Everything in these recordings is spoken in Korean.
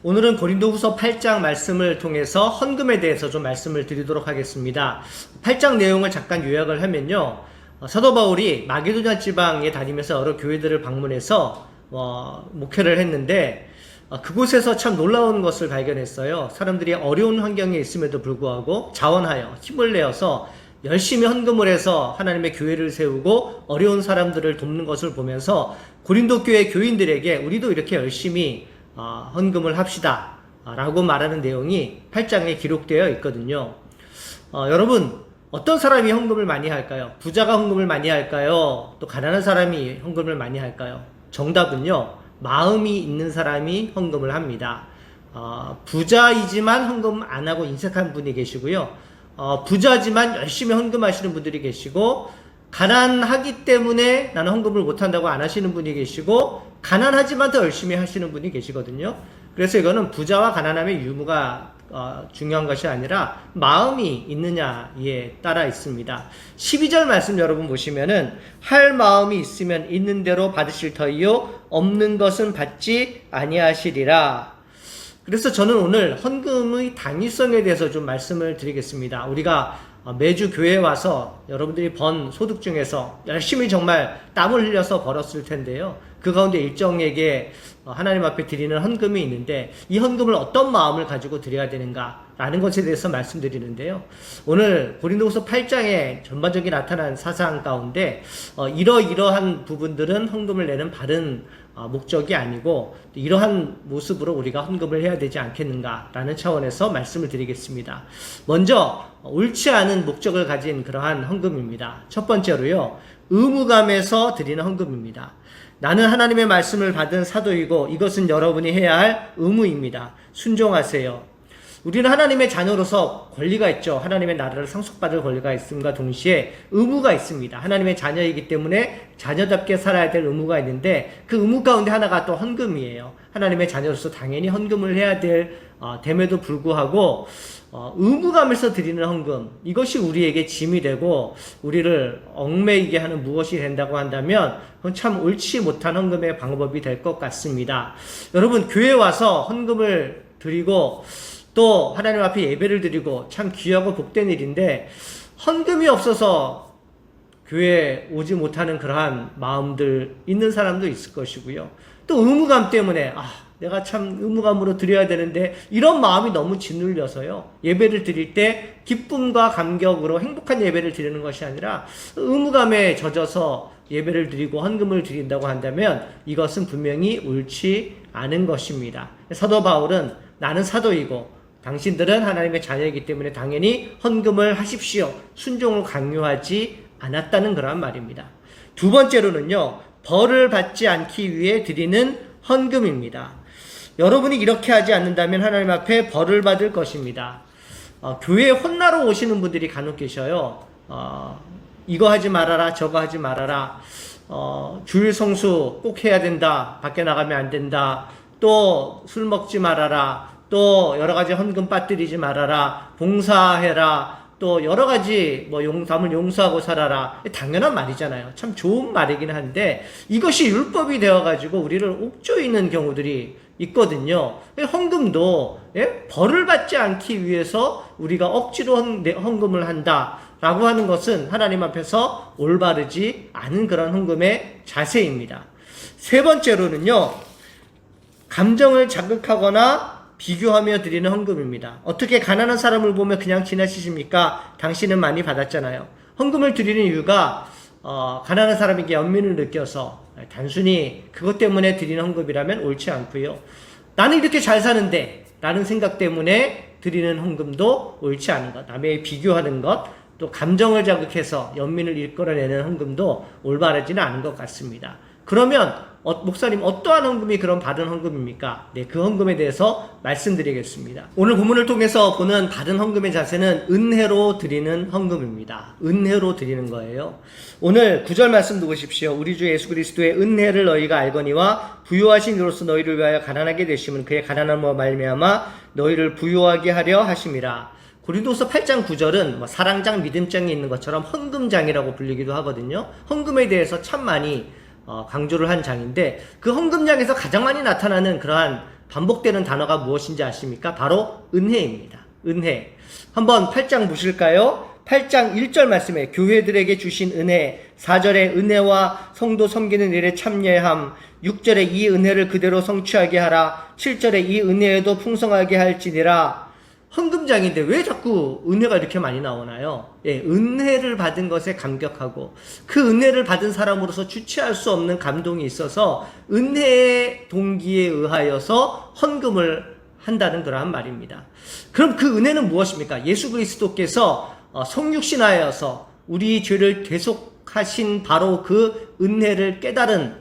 오늘은 고린도후서 8장 말씀을 통해서 헌금에 대해서 좀 말씀을 드리도록 하겠습니다. 8장 내용을 잠깐 요약을 하면요. 사도 바울이 마게도냐 지방에 다니면서 여러 교회들을 방문해서 목회를 했는데 그곳에서 참 놀라운 것을 발견했어요. 사람들이 어려운 환경에 있음에도 불구하고 자원하여 힘을 내어서 열심히 헌금을 해서 하나님의 교회를 세우고 어려운 사람들을 돕는 것을 보면서 고린도 교회 교인들에게 우리도 이렇게 열심히 헌금을 합시다 라고 말하는 내용이 8장에 기록되어 있거든요. 여러분, 어떤 사람이 헌금을 많이 할까요? 부자가 헌금을 많이 할까요? 또 가난한 사람이 헌금을 많이 할까요? 정답은요, 마음이 있는 사람이 헌금을 합니다. 부자이지만 헌금 안 하고 인색한 분이 계시고요. 부자지만 열심히 헌금하시는 분들이 계시고, 가난하기 때문에 나는 헌금을 못한다고 안 하시는 분이 계시고, 가난하지만 더 열심히 하시는 분이 계시거든요. 그래서 이거는 부자와 가난함의 유무가 중요한 것이 아니라 마음이 있느냐에 따라 있습니다. 12절 말씀 여러분 보시면은 할 마음이 있으면 있는 대로 받으실 터이요 없는 것은 받지 아니하시리라. 그래서 저는 오늘 헌금의 당위성에 대해서 좀 말씀을 드리겠습니다. 우리가 매주 교회에 와서 여러분들이 번 소득 중에서 열심히 정말 땀을 흘려서 벌었을 텐데요. 그 가운데 일정에게 하나님 앞에 드리는 헌금이 있는데 이 헌금을 어떤 마음을 가지고 드려야 되는가라는 것에 대해서 말씀드리는데요. 오늘 고린도후서 8장에 전반적인 나타난 사상 가운데 이러한 부분들은 헌금을 내는 바른 목적이 아니고 이러한 모습으로 우리가 헌금을 해야 되지 않겠는가라는 차원에서 말씀을 드리겠습니다. 먼저 옳지 않은 목적을 가진 그러한 헌금입니다. 첫 번째로요, 의무감에서 드리는 헌금입니다. 나는 하나님의 말씀을 받은 사도이고 이것은 여러분이 해야 할 의무입니다. 순종하세요. 우리는 하나님의 자녀로서 권리가 있죠. 하나님의 나라를 상속받을 권리가 있음과 동시에 의무가 있습니다. 하나님의 자녀이기 때문에 자녀답게 살아야 될 의무가 있는데 그 의무 가운데 하나가 또 헌금이에요. 하나님의 자녀로서 당연히 헌금을 해야 됨에도 불구하고 의무감에서 드리는 헌금, 이것이 우리에게 짐이 되고 우리를 얽매이게 하는 무엇이 된다고 한다면 그건 참 옳지 못한 헌금의 방법이 될 것 같습니다. 여러분, 교회에 와서 헌금을 드리고 또 하나님 앞에 예배를 드리고 참 귀하고 복된 일인데 헌금이 없어서 교회에 오지 못하는 그러한 마음들 있는 사람도 있을 것이고요. 또 의무감 때문에 내가 참 의무감으로 드려야 되는데 이런 마음이 너무 짓눌려서요. 예배를 드릴 때 기쁨과 감격으로 행복한 예배를 드리는 것이 아니라 의무감에 젖어서 예배를 드리고 헌금을 드린다고 한다면 이것은 분명히 옳지 않은 것입니다. 사도 바울은 나는 사도이고 당신들은 하나님의 자녀이기 때문에 당연히 헌금을 하십시오. 순종을 강요하지 않았다는 그러한 말입니다. 두 번째로는요, 벌을 받지 않기 위해 드리는 헌금입니다. 여러분이 이렇게 하지 않는다면 하나님 앞에 벌을 받을 것입니다. 교회에 혼나러 오시는 분들이 간혹 계셔요. 이거 하지 말아라, 저거 하지 말아라. 주일 성수 꼭 해야 된다. 밖에 나가면 안 된다. 또 술 먹지 말아라. 또 여러 가지 헌금 빠뜨리지 말아라. 봉사해라. 또 여러 가지 남을 용서하고 살아라. 당연한 말이잖아요. 참 좋은 말이긴 한데 이것이 율법이 되어가지고 우리를 옥죄이는 경우들이 있거든요. 헌금도 벌을 받지 않기 위해서 우리가 억지로 헌금을 한다라고 하는 것은 하나님 앞에서 올바르지 않은 그런 헌금의 자세입니다. 세 번째로는요, 감정을 자극하거나 비교하며 드리는 헌금입니다. 어떻게 가난한 사람을 보며 그냥 지나치십니까? 당신은 많이 받았잖아요. 헌금을 드리는 이유가 가난한 사람에게 연민을 느껴서 단순히 그것 때문에 드리는 헌금이라면 옳지 않고요. 나는 이렇게 잘 사는데 라는 생각 때문에 드리는 헌금도 옳지 않은 것. 남의 비교하는 것, 또 감정을 자극해서 연민을 이끌어내는 헌금도 올바르지는 않은 것 같습니다. 그러면 목사님, 어떠한 헌금이 그런 바른 헌금입니까? 네, 그 헌금에 대해서 말씀드리겠습니다. 오늘 본문을 통해서 보는 바른 헌금의 자세는 은혜로 드리는 헌금입니다. 은혜로 드리는 거예요. 오늘 9절 말씀도 보십시오. 우리 주 예수 그리스도의 은혜를 너희가 알거니와 부요하신 이로써 너희를 위하여 가난하게 되심은 그의 가난함으로 말미암아 너희를 부요하게 하려 하심이라. 고린도서 8장 9절은 사랑장, 믿음장이 있는 것처럼 헌금장이라고 불리기도 하거든요. 헌금에 대해서 참 많이 강조를 한 장인데 그 헌금장에서 가장 많이 나타나는 그러한 반복되는 단어가 무엇인지 아십니까? 바로 은혜입니다. 은혜. 한번 8장 보실까요? 8장 1절 말씀에 교회들에게 주신 은혜, 4절에 은혜와 성도 섬기는 일에 참여함, 6절에 이 은혜를 그대로 성취하게 하라, 7절에 이 은혜에도 풍성하게 할지니라. 헌금장인데 왜 자꾸 은혜가 이렇게 많이 나오나요? 예, 은혜를 받은 것에 감격하고 그 은혜를 받은 사람으로서 주체할 수 없는 감동이 있어서 은혜의 동기에 의하여서 헌금을 한다는 그러한 말입니다. 그럼 그 은혜는 무엇입니까? 예수 그리스도께서 성육신하여서 우리 죄를 대속하신 바로 그 은혜를 깨달은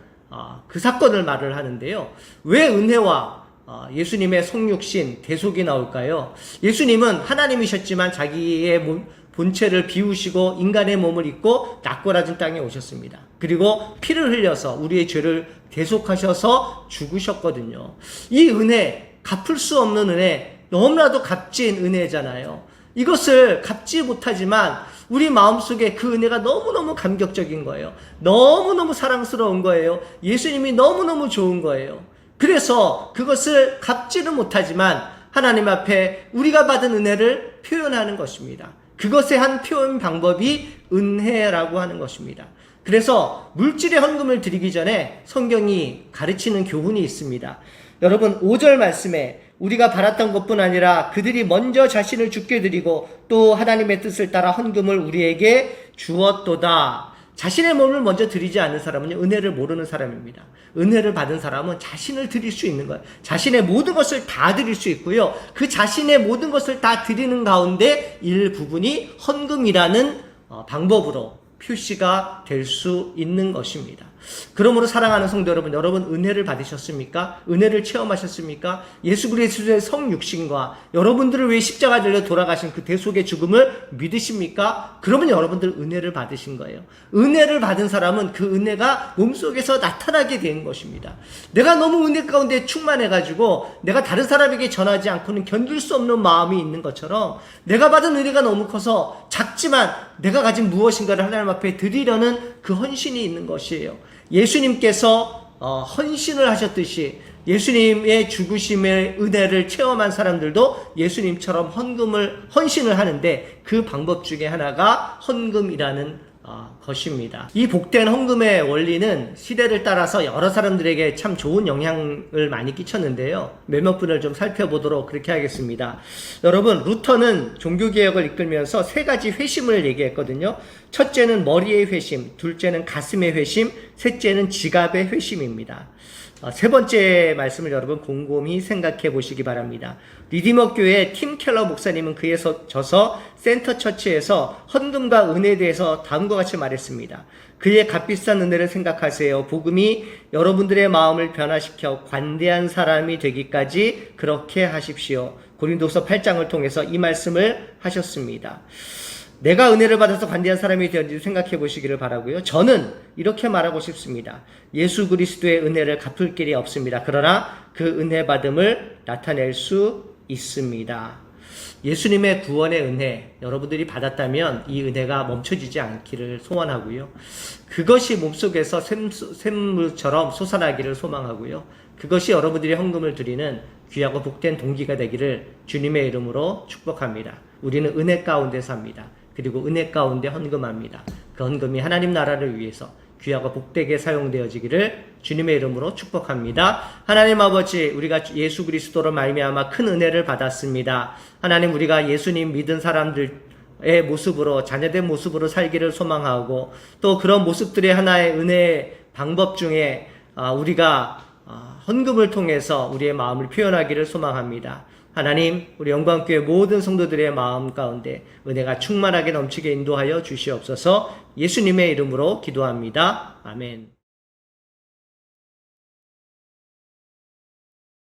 그 사건을 말을 하는데요. 왜 은혜와 예수님의 성육신, 대속이 나올까요? 예수님은 하나님이셨지만 자기의 본체를 비우시고 인간의 몸을 입고 낙고라진 땅에 오셨습니다. 그리고 피를 흘려서 우리의 죄를 대속하셔서 죽으셨거든요. 이 은혜, 갚을 수 없는 은혜, 너무나도 값진 은혜잖아요. 이것을 갚지 못하지만 우리 마음속에 그 은혜가 너무너무 감격적인 거예요. 너무너무 사랑스러운 거예요. 예수님이 너무너무 좋은 거예요. 그래서 그것을 갚지는 못하지만 하나님 앞에 우리가 받은 은혜를 표현하는 것입니다. 그것의 한 표현 방법이 은혜라고 하는 것입니다. 그래서 물질의 헌금을 드리기 전에 성경이 가르치는 교훈이 있습니다. 여러분 5절 말씀에 우리가 바랐던 것뿐 아니라 그들이 먼저 자신을 죽게 드리고 또 하나님의 뜻을 따라 헌금을 우리에게 주었도다. 자신의 몸을 먼저 드리지 않는 사람은 은혜를 모르는 사람입니다. 은혜를 받은 사람은 자신을 드릴 수 있는 거예요. 자신의 모든 것을 다 드릴 수 있고요. 그 자신의 모든 것을 다 드리는 가운데 일부분이 헌금이라는 방법으로 표시가 될 수 있는 것입니다. 그러므로 사랑하는 성도 여러분, 여러분 은혜를 받으셨습니까? 은혜를 체험하셨습니까? 예수 그리스도의 성육신과 여러분들을 위해 십자가 달려 돌아가신 그 대속의 죽음을 믿으십니까? 그러면 여러분들 은혜를 받으신 거예요. 은혜를 받은 사람은 그 은혜가 몸속에서 나타나게 된 것입니다. 내가 너무 은혜 가운데 충만해가지고 내가 다른 사람에게 전하지 않고는 견딜 수 없는 마음이 있는 것처럼 내가 받은 은혜가 너무 커서 작지만 내가 가진 무엇인가를 하나님 앞에 드리려는 그 헌신이 있는 것이에요. 예수님께서 헌신을 하셨듯이 예수님의 죽으심의 은혜를 체험한 사람들도 예수님처럼 헌신을 하는데 그 방법 중에 하나가 헌금이라는 것입니다. 이 복된 헌금의 원리는 시대를 따라서 여러 사람들에게 참 좋은 영향을 많이 끼쳤는데요. 몇몇 분을 좀 살펴보도록 그렇게 하겠습니다. 여러분, 루터는 종교개혁을 이끌면서 세 가지 회심을 얘기했거든요. 첫째는 머리의 회심, 둘째는 가슴의 회심, 셋째는 지갑의 회심입니다. 세 번째 말씀을 여러분 곰곰이 생각해 보시기 바랍니다. 리디머 교회 팀 켈러 목사님은 그에 져서 센터 처치에서 헌금과 은혜에 대해서 다음과 같이 말했습니다. 그의 값비싼 은혜를 생각하세요. 복음이 여러분들의 마음을 변화시켜 관대한 사람이 되기까지 그렇게 하십시오. 고린도서 8장을 통해서 이 말씀을 하셨습니다. 내가 은혜를 받아서 관대한 사람이 되었는지 생각해 보시기를 바라고요. 저는 이렇게 말하고 싶습니다. 예수 그리스도의 은혜를 갚을 길이 없습니다. 그러나 그 은혜 받음을 나타낼 수 있습니다. 예수님의 구원의 은혜 여러분들이 받았다면 이 은혜가 멈춰지지 않기를 소원하고요. 그것이 몸속에서 샘물처럼 솟아나기를 소망하고요. 그것이 여러분들이 헌금을 드리는 귀하고 복된 동기가 되기를 주님의 이름으로 축복합니다. 우리는 은혜 가운데 삽니다. 그리고 은혜 가운데 헌금합니다. 그 헌금이 하나님 나라를 위해서 귀하고 복되게 사용되어지기를 주님의 이름으로 축복합니다. 하나님 아버지, 우리가 예수 그리스도로 말미암아 큰 은혜를 받았습니다. 하나님, 우리가 예수님 믿은 사람들의 모습으로, 자녀된 모습으로 살기를 소망하고 또 그런 모습들의 하나의 은혜의 방법 중에 우리가 헌금을 통해서 우리의 마음을 표현하기를 소망합니다. 하나님, 우리 영광교회 모든 성도들의 마음 가운데 은혜가 충만하게 넘치게 인도하여 주시옵소서. 예수님의 이름으로 기도합니다. 아멘.